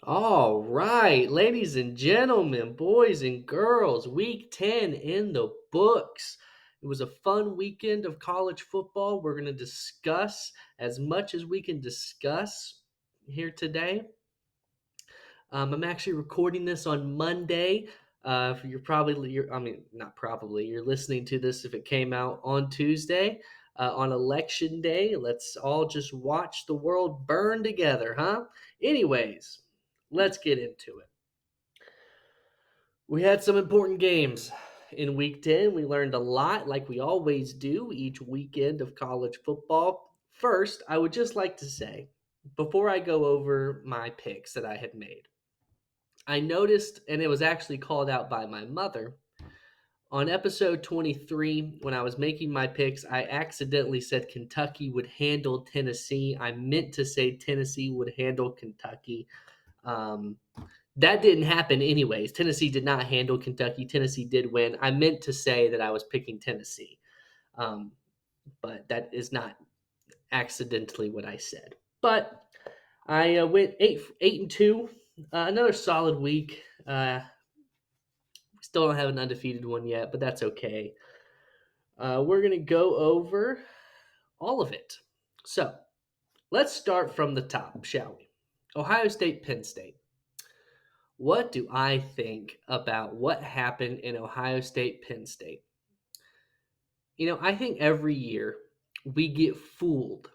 All right, ladies and gentlemen, boys and girls, week 10 in the books. It was a fun weekend of college football. We're going to discuss as much as we can discuss here today. I'm actually recording this on Monday. Not probably, you're listening to this if it came out on Tuesday, on election day. Let's all just watch the world burn together, huh? Anyways, let's get into it. We had some important games in week 10. We learned a lot, like we always do each weekend of college football. First, I would just like to say, before I go over my picks that I had made, I noticed, and it was actually called out by my mother, on episode 23, when I was making my picks, I accidentally said Kentucky would handle Tennessee. I meant to say Tennessee would handle Kentucky. Um, that didn't happen anyways. Tennessee did not handle Kentucky. Tennessee did win. I meant to say that I was picking Tennessee, um, but that is not accidentally what I said. But I went 8-2, another solid week. Still don't have an undefeated one yet, but that's okay. We're gonna go over all of it. So let's start from the top, shall we? Ohio State, Penn State. What do I think about what happened in Ohio State, Penn State? I think every year we get fooled.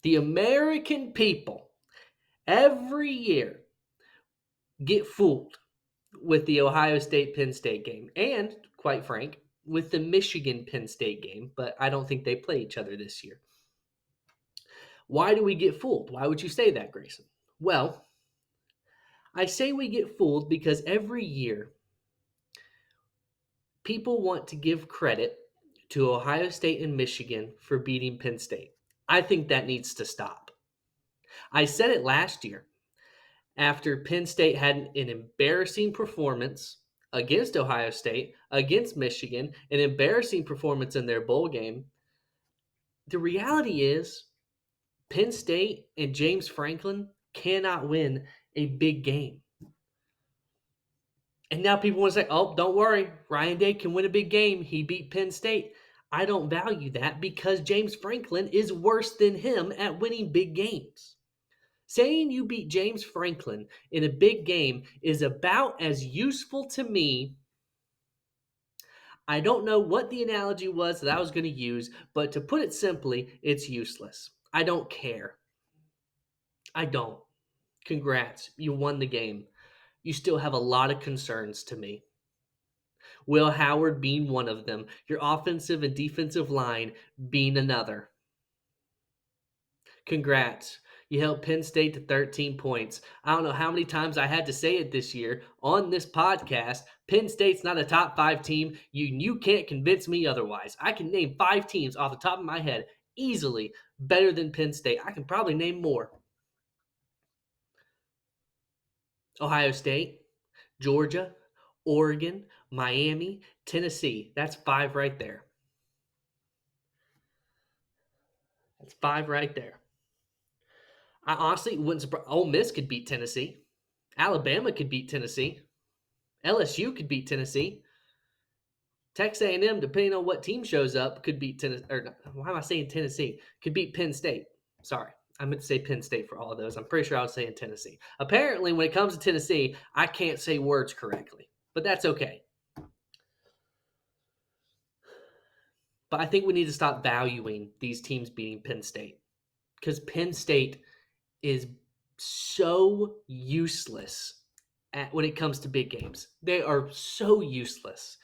The American people, every year, get fooled with the Ohio State Penn State game. And, quite frank, with the Michigan Penn State game, but I don't think they play each other this year. Why do we get fooled? Why would you say that, Grayson? Well, I say we get fooled because every year people want to give credit to Ohio State and Michigan for beating Penn State. I think that needs to stop. I said it last year after Penn State had an embarrassing performance against Ohio State, against Michigan, an embarrassing performance in their bowl game. The reality is, Penn State and James Franklin cannot win a big game. And now people want to say, oh, don't worry, Ryan Day can win a big game. He beat Penn State. I don't value that because James Franklin is worse than him at winning big games. Saying you beat James Franklin in a big game is about as useful to me. I don't know what the analogy was that I was going to use, but to put it simply, it's useless. I don't care. I don't. Congrats, you won the game. You still have a lot of concerns to me. Will Howard being one of them, your offensive and defensive line being another. Congrats. You held Penn State to 13 points. I don't know how many times I had to say it this year on this podcast. Penn State's not a top 5 team. You can't convince me otherwise. I can name 5 teams off the top of my head easily better than Penn State. I can probably name more. Ohio State, Georgia, Oregon, Miami, Tennessee. That's 5 right there. That's 5 right there. I honestly wouldn't surprise. Ole Miss could beat Tennessee. Alabama could beat Tennessee. LSU could beat Tennessee. Texas A&M, depending on what team shows up, could beat Tennessee. Or why am I saying Tennessee? Could beat Penn State. Sorry, I meant to say Penn State for all of those. I'm pretty sure I was saying Tennessee. Apparently, when it comes to Tennessee, I can't say words correctly, but that's okay. But I think we need to stop valuing these teams beating Penn State because Penn State is so useless when it comes to big games. They are so useless.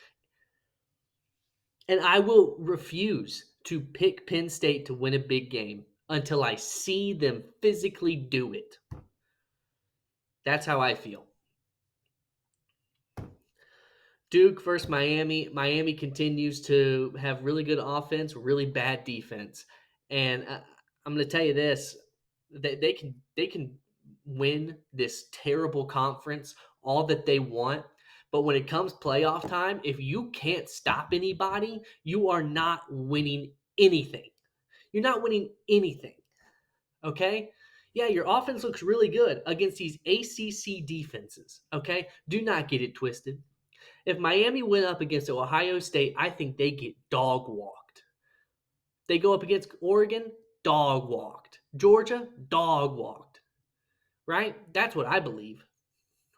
And I will refuse to pick Penn State to win a big game until I see them physically do it. That's how I feel. Duke versus Miami. Miami continues to have really good offense, really bad defense. And I'm going to tell you this: they can win this terrible conference all that they want. But when it comes playoff time, if you can't stop anybody, you are not winning anything. You're not winning anything. Okay? Yeah, your offense looks really good against these ACC defenses, okay? Do not get it twisted. If Miami went up against Ohio State, I think they get dog walked. They go up against Oregon, dog walked. Georgia, dog walked. Right? That's what I believe.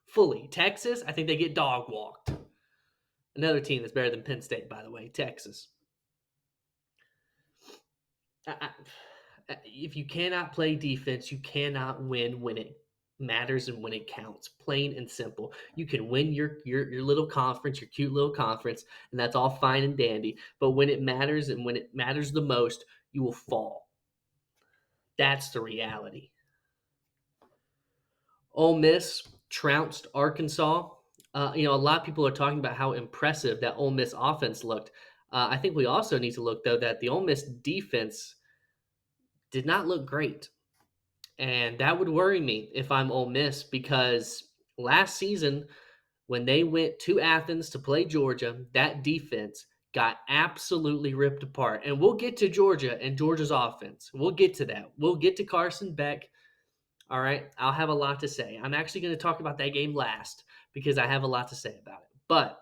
Fully. Texas, I think they get dog walked. Another team that's better than Penn State, by the way, Texas. If you cannot play defense, you cannot win when it matters and when it counts. Plain and simple. You can win your little conference, your cute little conference, and that's all fine and dandy. But when it matters and when it matters the most, you will fall. That's the reality. Ole Miss trounced Arkansas. A lot of people are talking about how impressive that Ole Miss offense looked. I think we also need to look, though, that the Ole Miss defense did not look great. And that would worry me if I'm Ole Miss because last season, when they went to Athens to play Georgia, that defense got absolutely ripped apart. And we'll get to Georgia and Georgia's offense. We'll get to that. We'll get to Carson, Beck. All right. I'll have a lot to say. I'm actually going to talk about that game last because I have a lot to say about it. But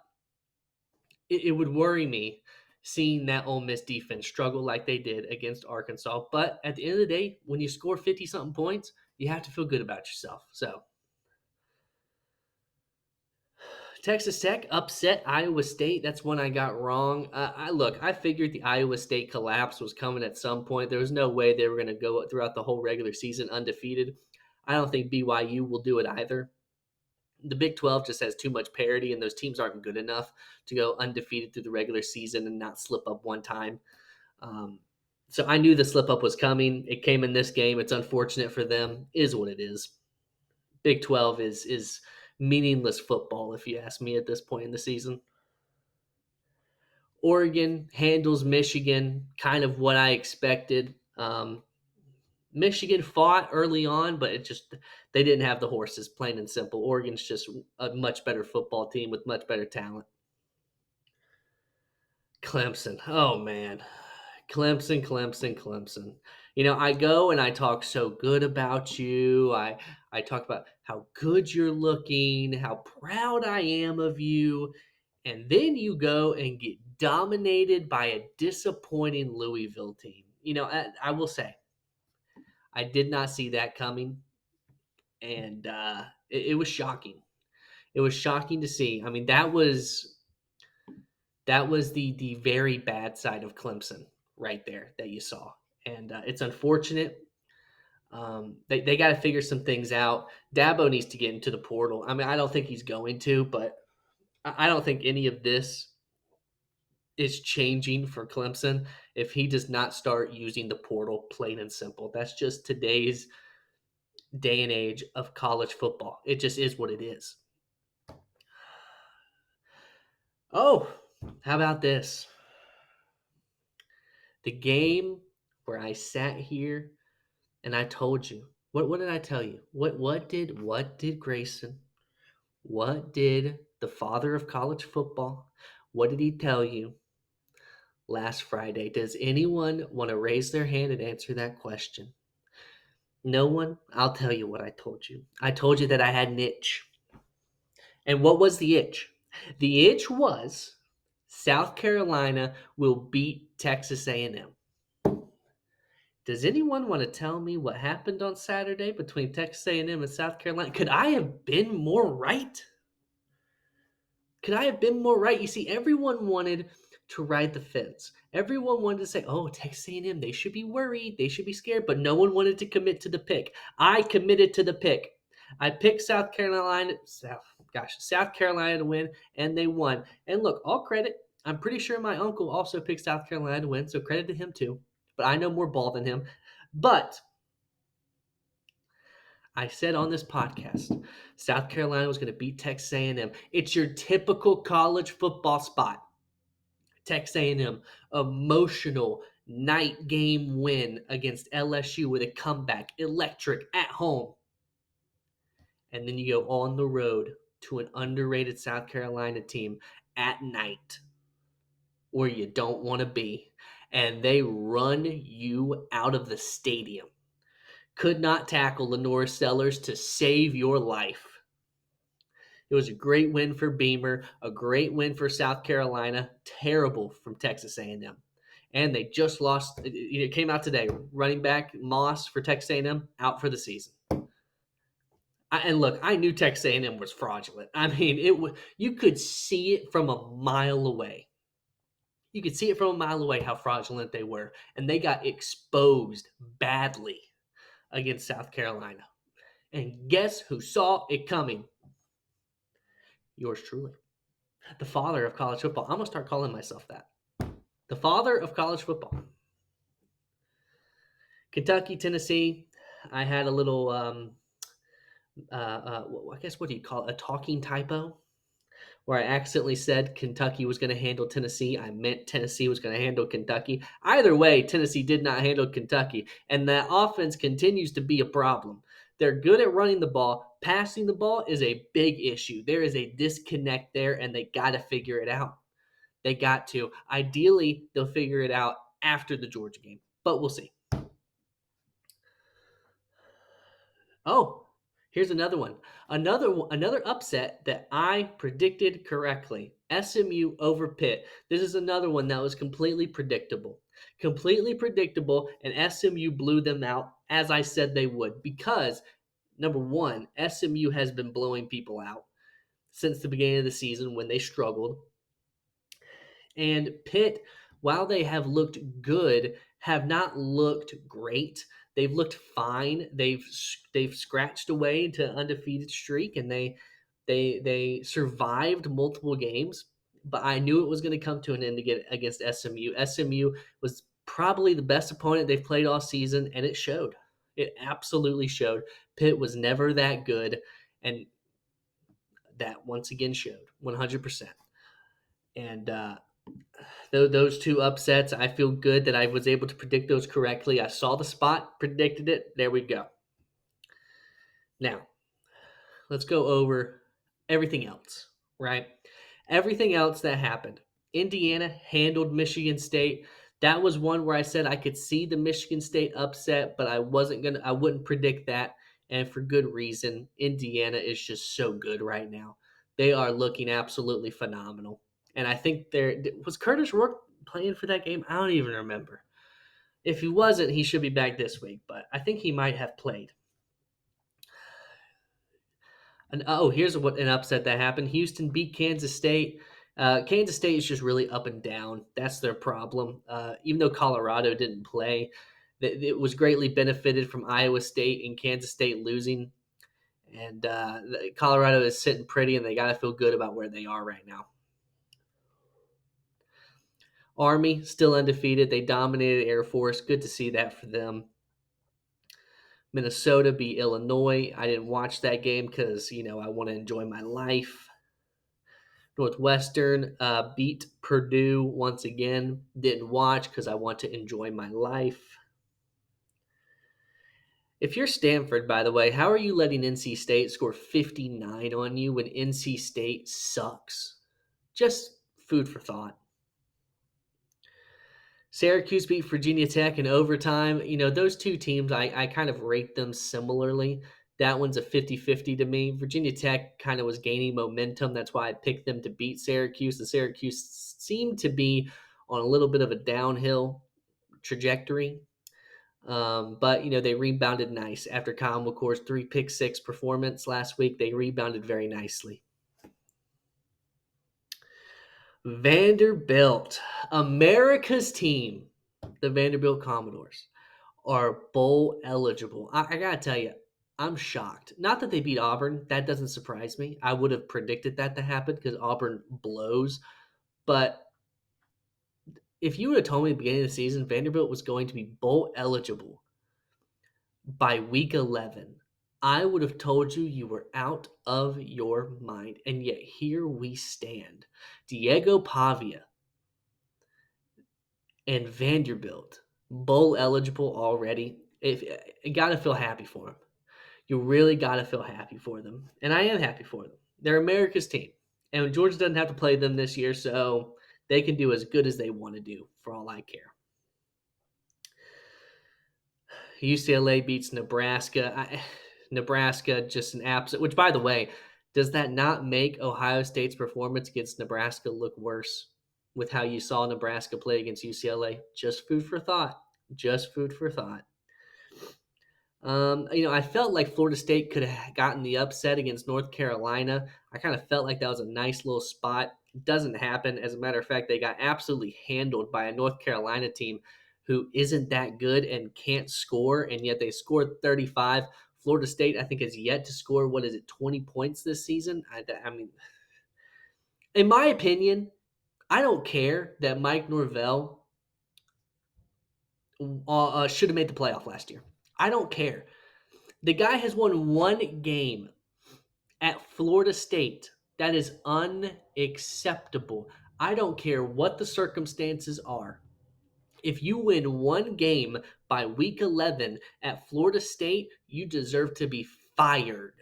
it would worry me seeing that Ole Miss defense struggle like they did against Arkansas. But at the end of the day, when you score 50 something points, you have to feel good about yourself. So Texas Tech upset Iowa State. That's one I got wrong. I figured the Iowa State collapse was coming at some point. There was no way they were going to go throughout the whole regular season undefeated. I don't think BYU will do it either. The Big 12 just has too much parity, and those teams aren't good enough to go undefeated through the regular season and not slip up one time. Um, so I knew the slip up was coming. It came in this game. It's unfortunate for them. Is what it is. Big 12 is meaningless football, if you ask me, at this point in the season. Oregon handles Michigan, kind of what I expected. Michigan fought early on, but they didn't have the horses, plain and simple. Oregon's just a much better football team with much better talent. Clemson. Oh man. Clemson, Clemson, Clemson. I go and I talk so good about you. I talk about how good you're looking, how proud I am of you, and then you go and get dominated by a disappointing Louisville team. I will say I did not see that coming, and it was shocking. It was shocking to see. I mean, that was the very bad side of Clemson right there that you saw, and it's unfortunate. They got to figure some things out. Dabo needs to get into the portal. I mean, I don't think he's going to, but I don't think any of this is changing for Clemson if he does not start using the portal, plain and simple. That's just today's day and age of college football. It just is what it is. Oh, how about this? The game where I sat here and I told you. What did I tell you? What did Grayson? What did the father of college football? What did he tell you last Friday? Does anyone want to raise their hand and answer that question? No one? I'll tell you what I told you. I told you that I had an itch. And what was the itch? The itch was South Carolina will beat Texas A&M. Does anyone want to tell me what happened on Saturday between Texas A&M and South Carolina? Could I have been more right? Could I have been more right? You see, everyone wanted to ride the fence. Everyone wanted to say, "Oh, Texas A&M, they should be worried, they should be scared," but no one wanted to commit to the pick. I committed to the pick. I picked South Carolina to win, and they won. And look, all credit. I'm pretty sure my uncle also picked South Carolina to win, so credit to him too. But I know more ball than him. But I said on this podcast, South Carolina was going to beat Texas A&M. It's your typical college football spot. Texas A&M, emotional night game win against LSU with a comeback, electric at home. And then you go on the road to an underrated South Carolina team at night where you don't want to be. And they run you out of the stadium. Could not tackle Lenore Sellers to save your life. It was a great win for Beamer, a great win for South Carolina, terrible from Texas A&M. And they just lost. It came out today. Running back Moss for Texas A&M out for the season. And look, I knew Texas A&M was fraudulent. I mean, you could see it from a mile away. You could see it from a mile away how fraudulent they were, and they got exposed badly against South Carolina. And guess who saw it coming? Yours truly, the father of college football. I'm gonna start calling myself that. The father of college football. Kentucky, Tennessee. I had a little, I guess, what do you call it? A talking typo, where I accidentally said Kentucky was going to handle Tennessee. I meant Tennessee was going to handle Kentucky. Either way, Tennessee did not handle Kentucky, and that offense continues to be a problem. They're good at running the ball. Passing the ball is a big issue. There is a disconnect there, and they got to figure it out. They got to. Ideally, they'll figure it out after the Georgia game, but we'll see. Oh, here's another one. Another upset that I predicted correctly. SMU over Pitt. This is another one that was completely predictable. Completely predictable, and SMU blew them out as I said they would because number one, SMU has been blowing people out since the beginning of the season when they struggled. And Pitt, while they have looked good, have not looked great. They've looked fine. They've scratched away into an undefeated streak, and they survived multiple games. But I knew it was going to come to an end against SMU. SMU was probably the best opponent they've played all season, and it showed. It absolutely showed. Pitt was never that good, and that once again showed 100%. And those two upsets, I feel good that I was able to predict those correctly. I saw the spot, predicted it. There we go. Now, let's go over everything else, right? Everything else that happened. Indiana handled Michigan State. That was one where I said I could see the Michigan State upset, but I wouldn't predict that, and for good reason. Indiana is just so good right now. They are looking absolutely phenomenal. And I think was Curtis Rourke playing for that game? I don't even remember. If he wasn't, he should be back this week, but I think he might have played. And here's an upset that happened. Houston beat Kansas State. Kansas State is just really up and down. That's their problem. Even though Colorado didn't play, it was greatly benefited from Iowa State and Kansas State losing. And Colorado is sitting pretty, and they got to feel good about where they are right now. Army still undefeated. They dominated Air Force. Good to see that for them. Minnesota beat Illinois. I didn't watch that game because, I want to enjoy my life. Northwestern beat Purdue once again. Didn't watch because I want to enjoy my life. If you're Stanford, by the way, how are you letting NC State score 59 on you when NC State sucks? Just food for thought. Syracuse beat Virginia Tech in overtime. Those two teams, I kind of rate them similarly. That one's a 50-50 to me. Virginia Tech kind of was gaining momentum. That's why I picked them to beat Syracuse. The Syracuse seemed to be on a little bit of a downhill trajectory. But, they rebounded nice. After Kyle McCord's 3-pick-6 performance last week, they rebounded very nicely. Vanderbilt, America's team, the Vanderbilt Commodores, are bowl eligible. I got to tell you, I'm shocked. Not that they beat Auburn. That doesn't surprise me. I would have predicted that to happen because Auburn blows. But if you would have told me at the beginning of the season Vanderbilt was going to be bowl eligible by week 11, I would have told you were out of your mind. And yet here we stand. Diego Pavia and Vanderbilt bowl eligible already. You got to feel happy for them. You really got to feel happy for them. And I am happy for them. They're America's team. And Georgia doesn't have to play them this year, so they can do as good as they want to do for all I care. UCLA beats Nebraska. Nebraska just an absolute. Which, by the way, does that not make Ohio State's performance against Nebraska look worse with how you saw Nebraska play against UCLA? Just food for thought. Just food for thought. I felt like Florida State could have gotten the upset against North Carolina. I kind of felt like that was a nice little spot. It doesn't happen. As a matter of fact, they got absolutely handled by a North Carolina team who isn't that good and can't score, and yet they scored 35. Florida State, I think, has yet to score, 20 points this season? I mean, in my opinion, I don't care that Mike Norvell should have made the playoff last year. I don't care. The guy has won one game at Florida State. That is unacceptable. I don't care what the circumstances are. If you win one game by week 11 at Florida State, you deserve to be fired.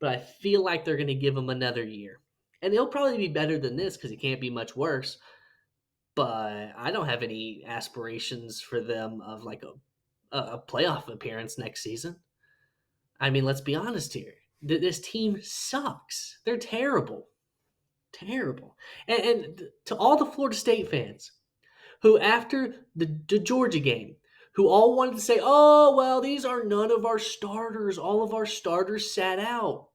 But I feel like they're going to give him another year. And he'll probably be better than this because he can't be much worse. But I don't have any aspirations for them of like a playoff appearance next season. I mean, let's be honest here. This team sucks. They're terrible. Terrible. And to all the Florida State fans who, after the Georgia game, who all wanted to say, oh, well, these are none of our starters. All of our starters sat out.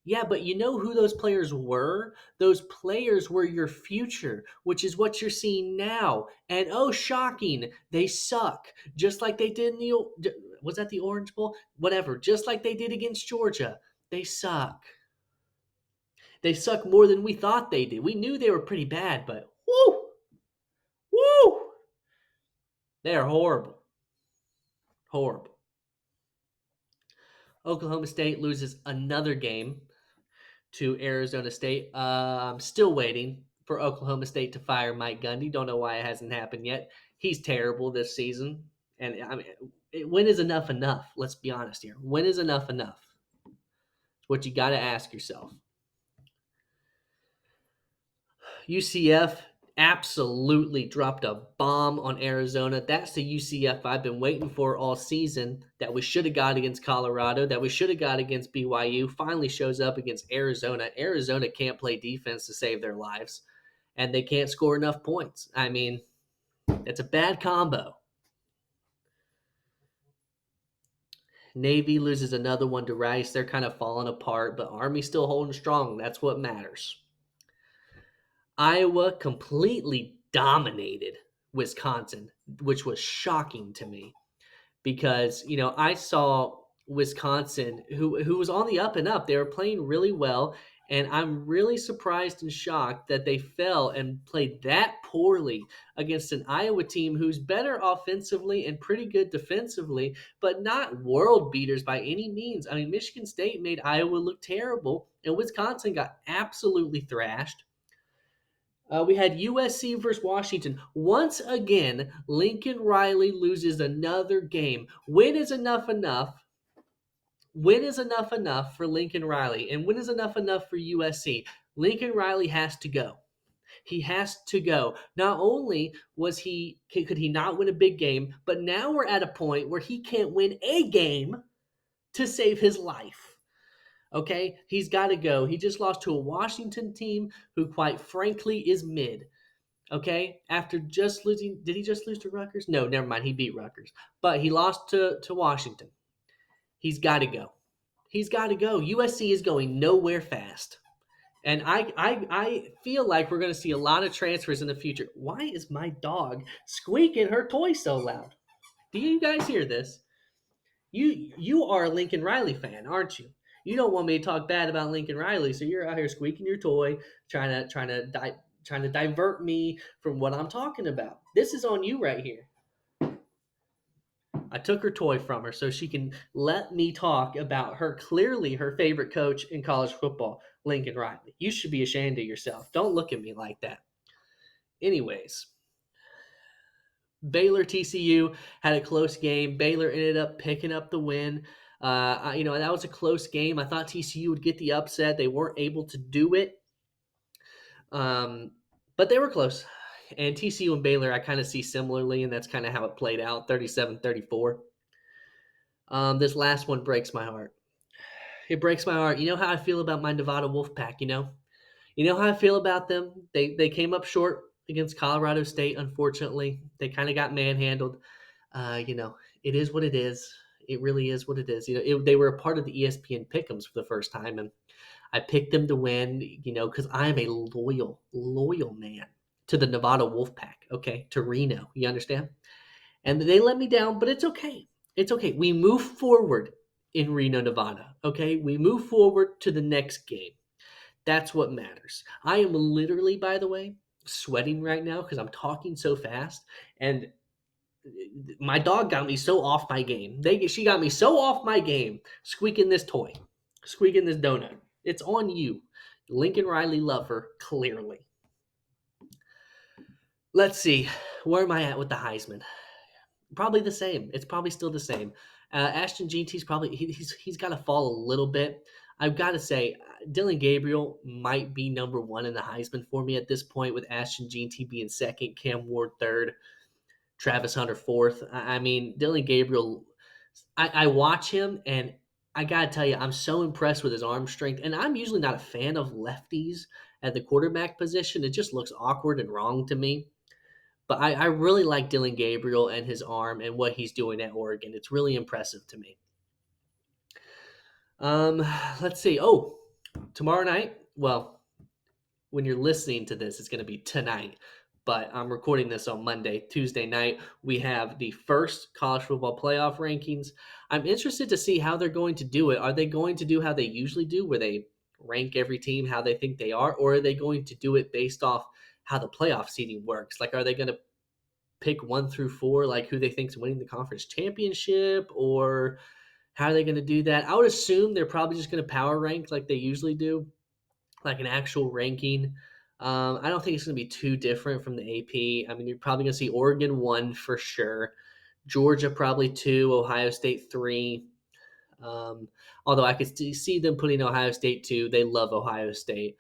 Yeah, but you know who those players were? Those players were your future, which is what you're seeing now. And oh, shocking, they suck. Just like they did in was that the Orange Bowl? Whatever. Just like they did against Georgia. They suck. They suck more than we thought they did. We knew they were pretty bad, but whoo, whoo, they are horrible. Horrible. Oklahoma State loses another game to Arizona State. I'm still waiting for Oklahoma State to fire Mike Gundy. Don't know why it hasn't happened yet. He's terrible this season. And I mean, when is enough enough? Let's be honest here. When is enough enough? It's what you got to ask yourself. UCF absolutely dropped a bomb on Arizona. That's the UCF I've been waiting for all season, that we should have got against Colorado, that we should have got against BYU. Finally shows up against Arizona. Arizona can't play defense to save their lives, and they can't score enough points. I mean, it's a bad combo. Navy loses another one to Rice. They're kind of falling apart, but Army's still holding strong. That's what matters. Iowa completely dominated Wisconsin, which was shocking to me because, I saw Wisconsin, who was on the up and up. They were playing really well, and I'm really surprised and shocked that they fell and played that poorly against an Iowa team who's better offensively and pretty good defensively, but not world beaters by any means. I mean, Michigan State made Iowa look terrible, and Wisconsin got absolutely thrashed. We had USC versus Washington. Once again, Lincoln Riley loses another game. When is enough enough? When is enough enough for Lincoln Riley? And when is enough enough for USC? Lincoln Riley has to go. He has to go. Not only could he not win a big game, but now we're at a point where he can't win a game to save his life. Okay, he's got to go. He just lost to a Washington team who, quite frankly, is mid. Okay, after just losing, did he just lose to Rutgers? No, never mind. He beat Rutgers, but he lost to Washington. He's got to go. He's got to go. USC is going nowhere fast, and I feel like we're going to see a lot of transfers in the future. Why is my dog squeaking her toy so loud? Do you guys hear this? You are a Lincoln Riley fan, aren't you? You don't want me to talk bad about Lincoln Riley, so you're out here squeaking your toy, trying to divert me from what I'm talking about. This is on you right here. I took her toy from her so she can let me talk about clearly her favorite coach in college football, Lincoln Riley. You should be ashamed of yourself. Don't look at me like that. Anyways, Baylor TCU had a close game. Baylor ended up picking up the win. That was a close game. I thought TCU would get the upset. They weren't able to do it. But they were close. And TCU and Baylor, I kind of see similarly, and that's kind of how it played out 37-34. This last one breaks my heart. It breaks my heart. You know how I feel about my Nevada Wolfpack, you know? You know how I feel about them? They came up short against Colorado State, unfortunately. They kind of got manhandled. You know, it is what it is. It really is what it is. You know, they were a part of the ESPN Pick'ems for the first time, and I picked them to win. You know, because I am a loyal man to the Nevada Wolfpack. Okay, to Reno. You understand? And they let me down, but it's okay. It's okay. We move forward in Reno, Nevada. Okay, we move forward to the next game. That's what matters. I am literally, by the way, sweating right now because I'm talking so fast, and my dog got me so off my game. She got me so off my game, squeaking this toy, squeaking this donut. It's on you, Lincoln Riley lover. Clearly, let's see. Where am I at with the Heisman? Probably the same. It's probably still the same. Ashton GT's probably he's got to fall a little bit. I've got to say, Dylan Gabriel might be number one in the Heisman for me at this point, with Ashton GT being second, Cam Ward third, Travis Hunter fourth. I mean, Dylan Gabriel. I watch him, and I gotta tell you, I'm so impressed with his arm strength. And I'm usually not a fan of lefties at the quarterback position. It just looks awkward and wrong to me. But I really like Dylan Gabriel and his arm and what he's doing at Oregon. It's really impressive to me. Um, let's see. Oh, tomorrow night. Well, when you're listening to this, it's going to be tonight. But I'm recording this on Monday, Tuesday night. We have the first college football playoff rankings. I'm interested to see how they're going to do it. Are they going to do how they usually do, where they rank every team how they think they are, or are they going to do it based off how the playoff seeding works? Like, are they going to pick 1 through 4, like who they think's winning the conference championship, or how are they going to do that? I would assume they're probably just going to power rank like they usually do, like an actual ranking. I don't think it's going to be too different from the AP. I mean, you're probably going to see Oregon 1 for sure, Georgia probably 2, Ohio State 3. Um, Although I could see them putting Ohio State 2. They love Ohio State.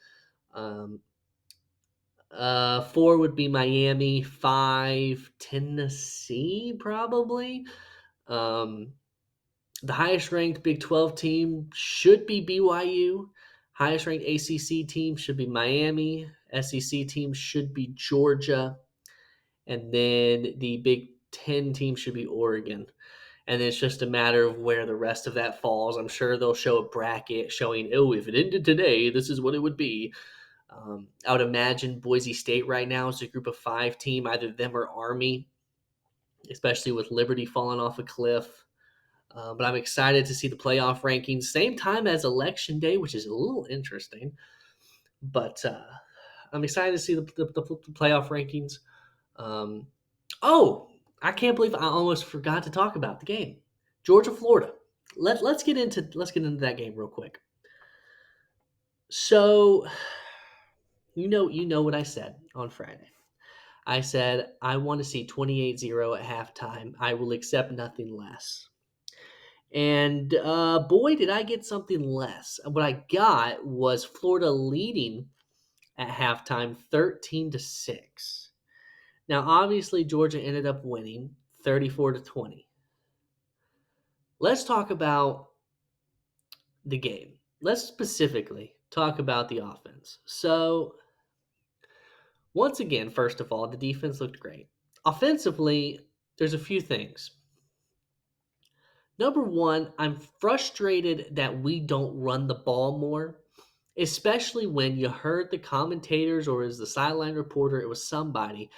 Um, 4 would be Miami, 5 Tennessee, probably. Um, the highest ranked Big 12 team should be BYU. Highest ranked ACC team should be Miami. SEC team should be Georgia. And then the Big 10 team should be Oregon. And it's just a matter of where the rest of that falls. I'm sure they'll show a bracket showing, oh, if it ended today, this is what it would be. I would imagine Boise State right now is a group of 5 team, either them or Army, especially with Liberty falling off a cliff. But I'm excited to see the playoff rankings, same time as Election Day, which is a little interesting. But I'm excited to see the playoff rankings. Oh, I can't believe I almost forgot to talk about the game, Georgia Florida. Let's get into that game real quick. So, you know what I said on Friday. I said I want to see 28-0 at halftime. I will accept nothing less. And boy, did I get something less. What I got was Florida leading at halftime 13-6. Now, obviously, Georgia ended up winning 34-20. Let's talk about the game. Let's specifically talk about the offense. So, once again, first of all, the defense looked great. Offensively, there's a few things. Number one, I'm frustrated that we don't run the ball more, especially when you heard the commentators, or as the sideline reporter, it was somebody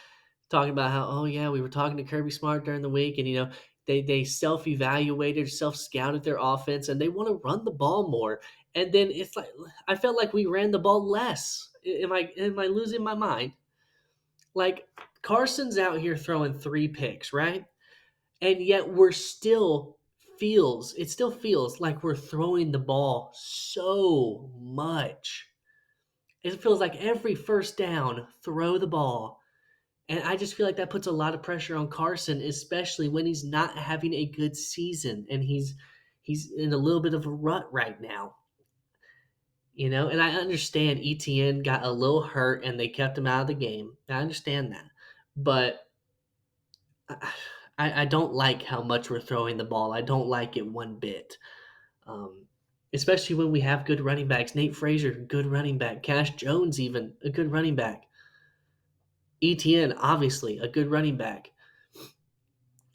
talking about how, oh yeah, we were talking to Kirby Smart during the week, and they self-evaluated, self-scouted their offense, and they want to run the ball more. And then it's like I felt like we ran the ball less. Am I losing my mind? Like, Carson's out here throwing 3 picks, right? And yet it still feels like we're throwing the ball so much. It feels like every first down, throw the ball. And I just feel like that puts a lot of pressure on Carson, especially when he's not having a good season and he's in a little bit of a rut right now. And I understand ETN got a little hurt and they kept him out of the game. I understand that. but I don't like how much we're throwing the ball. I don't like it one bit. Um, Especially when we have good running backs. Nate Frazier, good running back. Cash Jones, even a good running back. ETN, obviously, a good running back.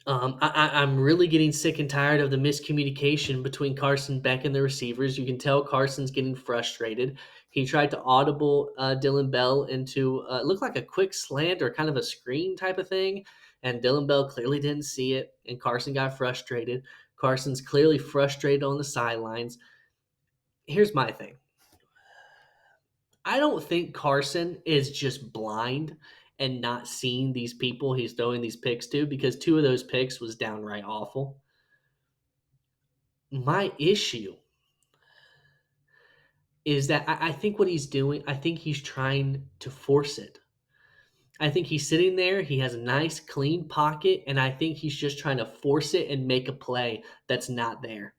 I'm really getting sick and tired of the miscommunication between Carson, Beck, and the receivers. You can tell Carson's getting frustrated. He tried to audible Dylan Bell into it looked like a quick slant or kind of a screen type of thing, and Dylan Bell clearly didn't see it, and Carson got frustrated. Carson's clearly frustrated on the sidelines. Here's my thing. I don't think Carson is just blind and not seeing these people he's throwing these picks to, because two of those picks was downright awful. My issue is that I think what he's doing, I think he's trying to force it. I think he's sitting there, he has a nice clean pocket, and I think he's just trying to force it and make a play that's not there.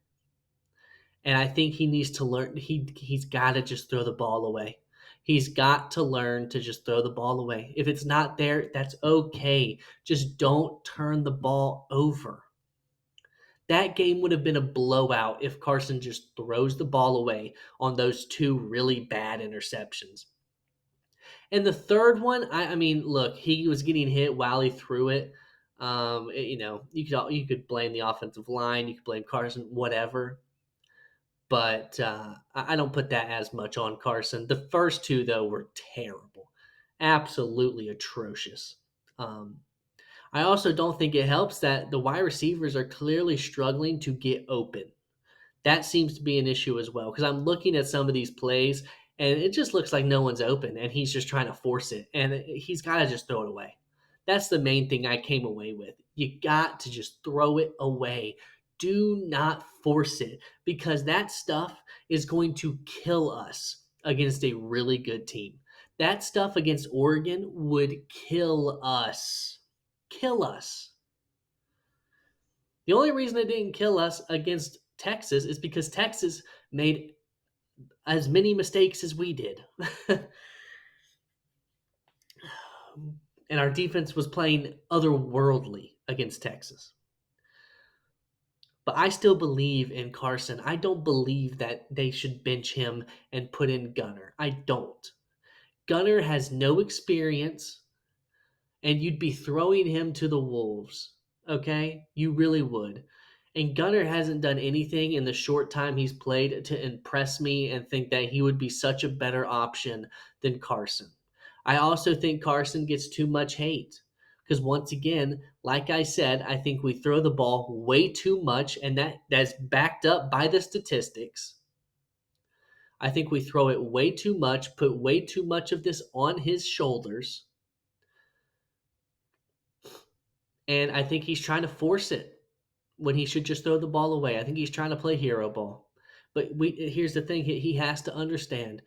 And I think he needs to learn, he's got to just throw the ball away. He's got to learn to just throw the ball away. If it's not there, that's okay. Just don't turn the ball over. That game would have been a blowout if Carson just throws the ball away on those two really bad interceptions. And the third one, I mean, look, he was getting hit while he threw it. You could blame the offensive line, you could blame Carson, whatever. But I don't put that as much on Carson. The first two, though, were terrible, absolutely atrocious. Um, I also don't think it helps that the wide receivers are clearly struggling to get open. That seems to be an issue as well, because I'm looking at some of these plays and it just looks like no one's open and he's just trying to force it, and he's got to just throw it away. That's the main thing I came away with. You got to just throw it away. Do not force it, because that stuff is going to kill us against a really good team. That stuff against Oregon would kill us. Kill us. The only reason it didn't kill us against Texas is because Texas made as many mistakes as we did. And our defense was playing otherworldly against Texas. But I still believe in Carson. I don't believe that they should bench him and put in Gunner. I don't. Gunner has no experience, and you'd be throwing him to the wolves. Okay? You really would. And Gunner hasn't done anything in the short time he's played to impress me and think that he would be such a better option than Carson. I also think Carson gets too much hate, because once again, like I said, I think we throw the ball way too much, and that's backed up by the statistics. I think we throw it way too much, put way too much of this on his shoulders. And I think he's trying to force it when he should just throw the ball away. I think he's trying to play hero ball. But here's the thing, he has to understand,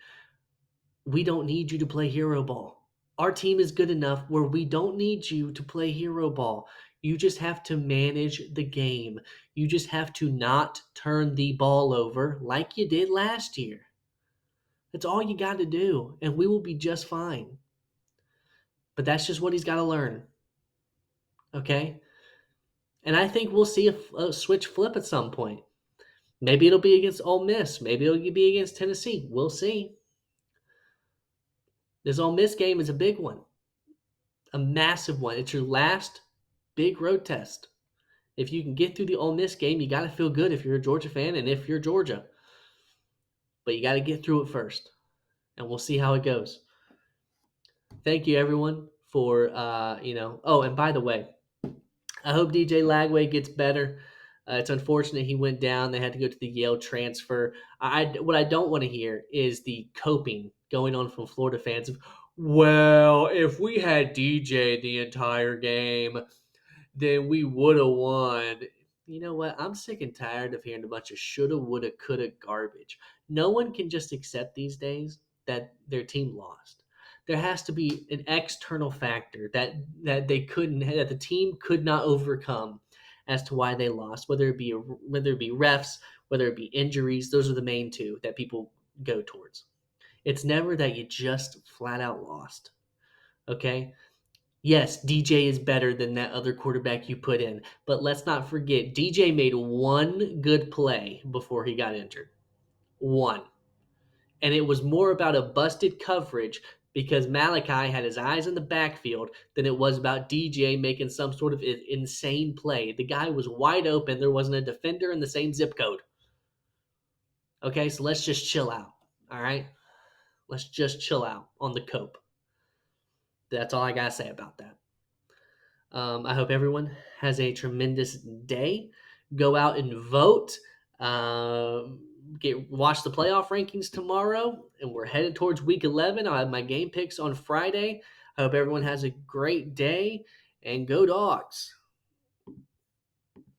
we don't need you to play hero ball. Our team is good enough where we don't need you to play hero ball. You just have to manage the game. You just have to not turn the ball over like you did last year. That's all you got to do, and we will be just fine. But that's just what he's got to learn. Okay? And I think we'll see a switch flip at some point. Maybe it'll be against Ole Miss. Maybe it'll be against Tennessee. We'll see. This Ole Miss game is a big one, a massive one. It's your last big road test. If you can get through the Ole Miss game, you got to feel good if you're a Georgia fan and if you're Georgia. But you got to get through it first, and we'll see how it goes. Thank you, everyone, for Oh, and by the way, I hope DJ Lagway gets better. It's unfortunate he went down. They had to go to the Yale transfer. What I don't want to hear is the coping going on from Florida fans of, well, if we had DJ the entire game, then we would have won. You know what? I'm sick and tired of hearing a bunch of shoulda, woulda, coulda garbage. No one can just accept these days that their team lost. There has to be an external factor that the team could not overcome as to why they lost. Whether it be refs, whether it be injuries, those are the main two that people go towards. It's never that you just flat out lost. Okay, Yes, DJ is better than that other quarterback you put in, but let's not forget DJ made one good play before he got injured. One. And it was more about a busted coverage because Malachi had his eyes in the backfield than it was about DJ making some sort of insane play. The guy was wide open. There wasn't a defender in the same zip code. Okay, so let's just chill out. All right? Let's just chill out on the cope. That's all I got to say about that. I hope everyone has a tremendous day. Go out and vote. Watch the playoff rankings tomorrow, and we're headed towards week 11. I'll have my game picks on Friday. I hope everyone has a great day, and go Dogs.